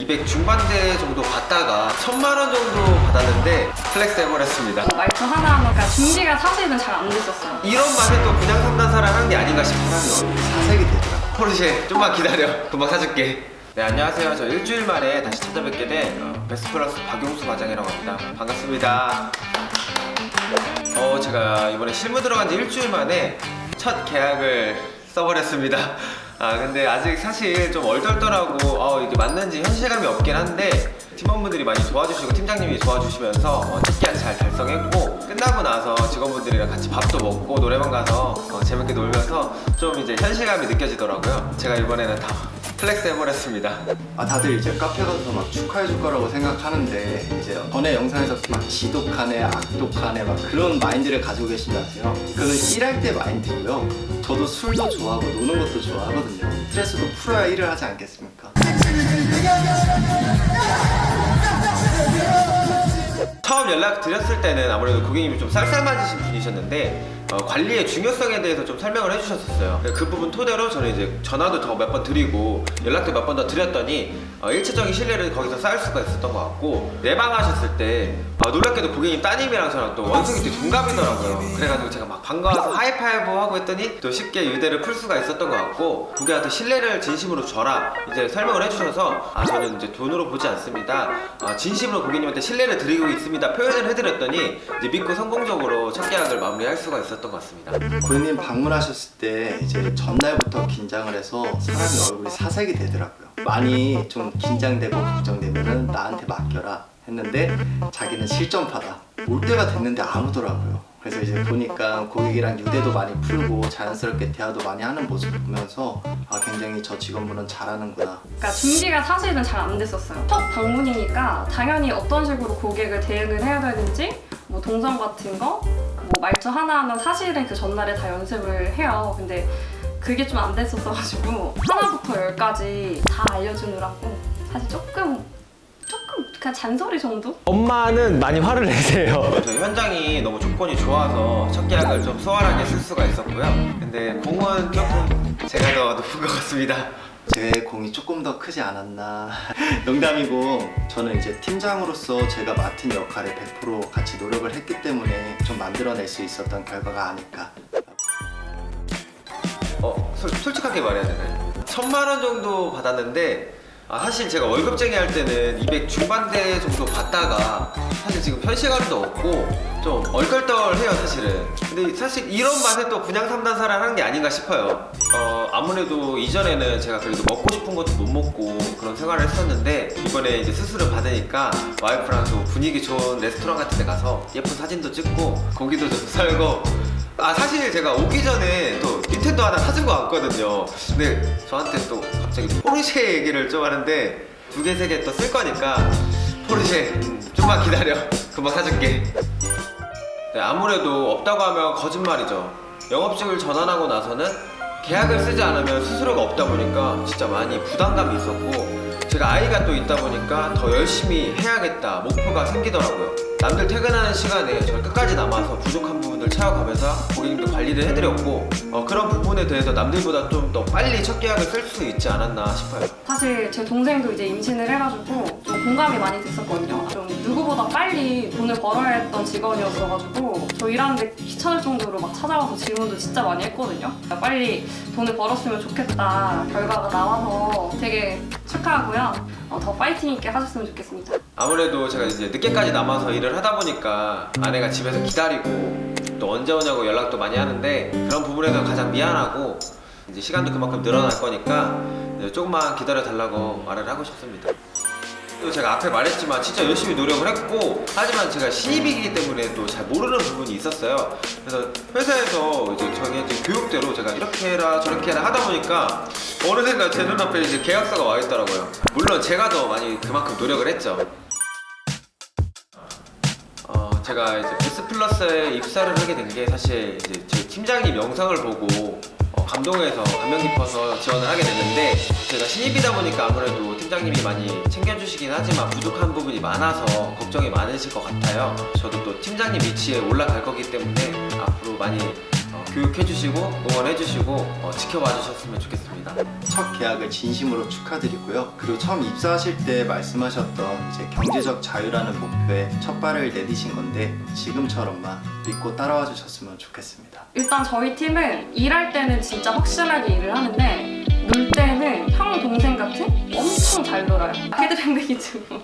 200 중반대 정도 받다가 1000만 원 정도 받았는데 플렉스 해버렸습니다. 말투 하나하나가 준비가 사실은 잘 안 됐었어요. 이런 맛에 또 그냥 산다사랑 한 게 아닌가 싶어요. 사색이 되더라. 포르쉐 좀만 기다려, 금방 사줄게. 네, 안녕하세요. 저 일주일 만에 다시 찾아뵙게 된 베스트플러스 박용수 과장이라고 합니다. 반갑습니다. 제가 이번에 실무 들어간 지 일주일 만에 첫 계약을 써버렸습니다. 근데 아직 사실 좀 얼떨떨하고 이게 맞는지 현실감이 없긴 한데 팀원분들이 많이 도와주시고 팀장님이 도와주시면서 첫 계약 잘 달성했고, 끝나고 나서 직원분들이랑 같이 밥도 먹고 노래방 가서 재밌게 놀면서 좀 이제 현실감이 느껴지더라고요. 제가 이번에는 다 플렉스 해버렸습니다. 다들 이제 카페 가서 막 축하해 줄 거라고 생각하는데 이제 전에 영상에서 막 지독하네, 악독하네 막 그런 마인드를 가지고 계신다세요. 그거는 일할 때 마인드고요. 저도 술도 좋아하고 노는 것도 좋아하거든요. 스트레스도 풀어야 일을 하지 않겠습니까? 처음 연락 드렸을 때는 아무래도 고객님이 좀 쌀쌀맞으신 분이셨는데 관리의 중요성에 대해서 좀 설명을 해주셨었어요. 그 부분 토대로 저는 이제 전화도 더 몇 번 드리고 연락도 몇 번 더 드렸더니 일차적인 신뢰를 거기서 쌓을 수가 있었던 것 같고, 내방하셨을 때 놀랍게도 고객님 따님이랑 저랑 또 원성이 되게 동갑이더라고요. 그래가지고 제가 막 반가워서 하이파이브 하고 했더니 또 쉽게 유대를 풀 수가 있었던 것 같고, 고객한테 신뢰를 진심으로 줘라 이제 설명을 해주셔서 저는 이제 돈으로 보지 않습니다, 진심으로 고객님한테 신뢰를 드리고 있습니다 표현을 해드렸더니 이제 믿고 성공적으로 첫 계약을 마무리할 수가 있었던 것 같습니다. 고객님 방문하셨을 때 이제 전날부터 긴장을 해서 사람이 얼굴이 사색이 되더라고요. 많이 좀 긴장되고 걱정되면은 나한테 맡겨라 했는데 자기는 실전파다. 올 때가 됐는데 안 오더라고요. 그래서 이제 보니까 고객이랑 유대도 많이 풀고 자연스럽게 대화도 많이 하는 모습 보면서 굉장히 저 직원분은 잘하는구나. 그러니까 준비가 사실은 잘 안 됐었어요. 첫 방문이니까 당연히 어떤 식으로 고객을 대응을 해야 되는지 뭐 동선 같은 거, 뭐 말투 하나하나 사실은 그 전날에 다 연습을 해요. 근데 그게 좀 안 됐었어가지고 하나부터 열까지 다 알려주느라고 사실 조금 그냥 잔소리 정도? 엄마는 많이 화를 내세요. 저희 현장이 너무 조건이 좋아서 첫 계약을 좀 수월하게 쓸 수가 있었고요. 근데 공은 조금 제가 더 높은 것 같습니다. 제 공이 조금 더 크지 않았나. 농담이고 저는 이제 팀장으로서 제가 맡은 역할에 100% 같이 노력을 했기 때문에 좀 만들어낼 수 있었던 결과가 아닐까. 솔직하게 말해야 되나요? 1000만 원 정도 받았는데 사실 제가 월급쟁이 할 때는 200 중반대 정도 받다가 사실 지금 현실감도 없고 좀 얼떨떨해요 사실은. 근데 사실 이런 맛에 또 분양 상담사를 하는 게 아닌가 싶어요. 아무래도 이전에는 제가 그래도 먹고 싶은 것도 못 먹고 그런 생활을 했었는데 이번에 이제 수술을 받으니까 와이프랑 또 분위기 좋은 레스토랑 같은 데 가서 예쁜 사진도 찍고 고기도 좀 썰고, 사실 제가 오기 전에 또 닌텐도 하나 사준 거 같거든요. 근데 저한테 또 갑자기 포르쉐 얘기를 좀 하는데 2개, 3개 또 쓸 거니까 포르쉐 좀만 기다려, 금방 사줄게. 네, 아무래도 없다고 하면 거짓말이죠. 영업직을 전환하고 나서는 계약을 쓰지 않으면 수수료가 없다 보니까 진짜 많이 부담감이 있었고, 제가 아이가 또 있다 보니까 더 열심히 해야겠다 목표가 생기더라고요. 남들 퇴근하는 시간에 저는 끝까지 남아서 부족한 부분을 채워가면서 고객님도 관리를 해드렸고, 그런 부분에 대해서 남들보다 좀 더 빨리 첫 계약을 쓸 수 있지 않았나 싶어요. 사실 제 동생도 이제 임신을 해가지고 좀 공감이 많이 됐었거든요. 좀 누구보다 빨리 돈을 벌어야 했던 직원이었어가지고 저 일하는데 귀찮을 정도로 막 찾아와서 질문도 진짜 많이 했거든요. 빨리 돈을 벌었으면 좋겠다 결과가 나와서 되게 축하하고요. 더 파이팅 있게 하셨으면 좋겠습니다. 아무래도 제가 이제 늦게까지 남아서 일을 하다 보니까 아내가 집에서 기다리고 또 언제 오냐고 연락도 많이 하는데 그런 부분에서 가장 미안하고, 이제 시간도 그만큼 늘어날 거니까 조금만 기다려 달라고 말을 하고 싶습니다. 또 제가 앞에 말했지만 진짜 열심히 노력을 했고, 하지만 제가 신입이기 때문에 또 잘 모르는 부분이 있었어요. 그래서 회사에서 이제 저희한테 교육대로 제가 이렇게 해라 저렇게 해라 하다 보니까 어느샌가 제 눈앞에 이제 계약서가 와 있더라고요. 물론 제가 더 많이 그만큼 노력을 했죠. 제가 이제 베스트플러스에 입사를 하게 된 게 사실 이제 저희 팀장님 영상을 보고 감동해서 감명 깊어서 지원을 하게 됐는데, 제가 신입이다 보니까 아무래도 팀장님이 많이 챙겨주시긴 하지만 부족한 부분이 많아서 걱정이 많으실 것 같아요. 저도 또 팀장님 위치에 올라갈 거기 때문에 앞으로 많이 교육해주시고 응원해주시고 지켜봐 주셨으면 좋겠습니다. 첫 계약을 진심으로 축하드리고요. 그리고 처음 입사하실 때 말씀하셨던 이제 경제적 자유라는 목표에 첫 발을 내디신 건데 지금처럼만 믿고 따라와 주셨으면 좋겠습니다. 일단 저희 팀은 일할 때는 진짜 확실하게 일을 하는데 놀 때는 형 동생 같은 엄청 잘 놀아요. 헤드뱅뱅이즈로.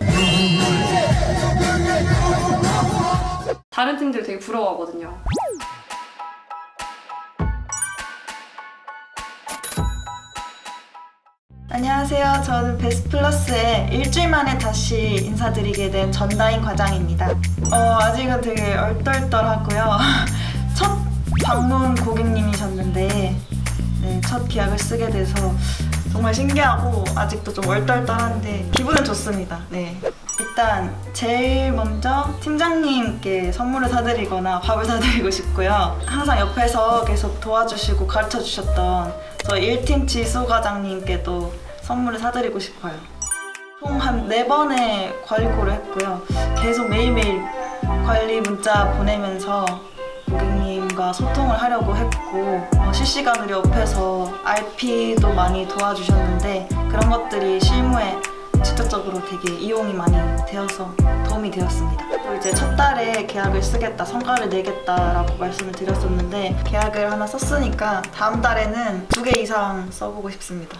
다른 팀들 되게 부러워하거든요. 안녕하세요. 저는 베스플러스에 일주일 만에 다시 인사드리게 된 전다인 과장입니다. 아직은 되게 얼떨떨하고요. 첫 방문 고객님이셨는데 네, 첫 계약을 쓰게 돼서 정말 신기하고 아직도 좀 얼떨떨한데 기분은 좋습니다. 네. 일단 제일 먼저 팀장님께 선물을 사드리거나 밥을 사드리고 싶고요. 항상 옆에서 계속 도와주시고 가르쳐주셨던 저희 1팀 지수 과장님께도 선물을 사드리고 싶어요. 총 한 4번의 관리콜을 했고요. 계속 매일매일 관리 문자 보내면서 고객님과 소통을 하려고 했고 실시간으로 옆에서 RP도 많이 도와주셨는데 그런 것들이 실무에 직접적으로 되게 이용이 많이 되어서 도움이 되었습니다. 또 이제 첫 달에 계약을 쓰겠다, 성과를 내겠다라고 말씀을 드렸었는데 계약을 하나 썼으니까 다음 달에는 2개 이상 써보고 싶습니다.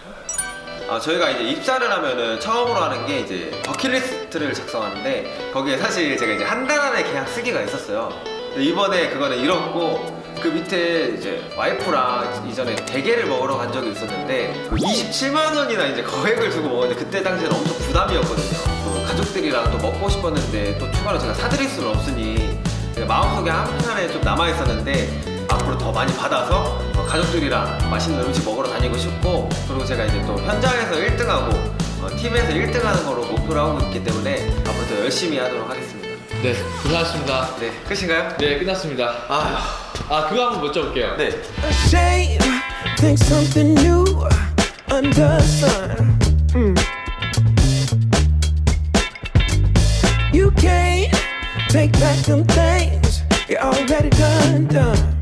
저희가 이제 입사를 하면은 처음으로 하는 게 이제 버킷리스트를 작성하는데 거기에 사실 제가 이제 한 달 안에 계약 쓰기가 있었어요. 근데 이번에 그거는 잃었고 그 밑에 이제 와이프랑 이전에 대게를 먹으러 간 적이 있었는데 27만 원이나 이제 거액을 주고 먹었는데 그때 당시에는 엄청 부담이었거든요. 또 가족들이랑 또 먹고 싶었는데 또 추가로 제가 사드릴 수는 없으니 제가 마음속에 한켠에 좀 남아 있었는데 앞으로 더 많이 받아서 가족들이랑 맛있는 음식 먹으러 다니고 싶고 그리고 제가 이제 또 현장에서 1등하고 팀에서 1등하는 거로 목표를 하고 있기 때문에 앞으로 더 열심히 하도록 하겠습니다. 네, 고생하셨습니다. 네, 끝인가요? 네, 끝났습니다. 그거 한번 여쭤볼게요. 네. Shame, think something new under the sun. You can't take back them things you already done.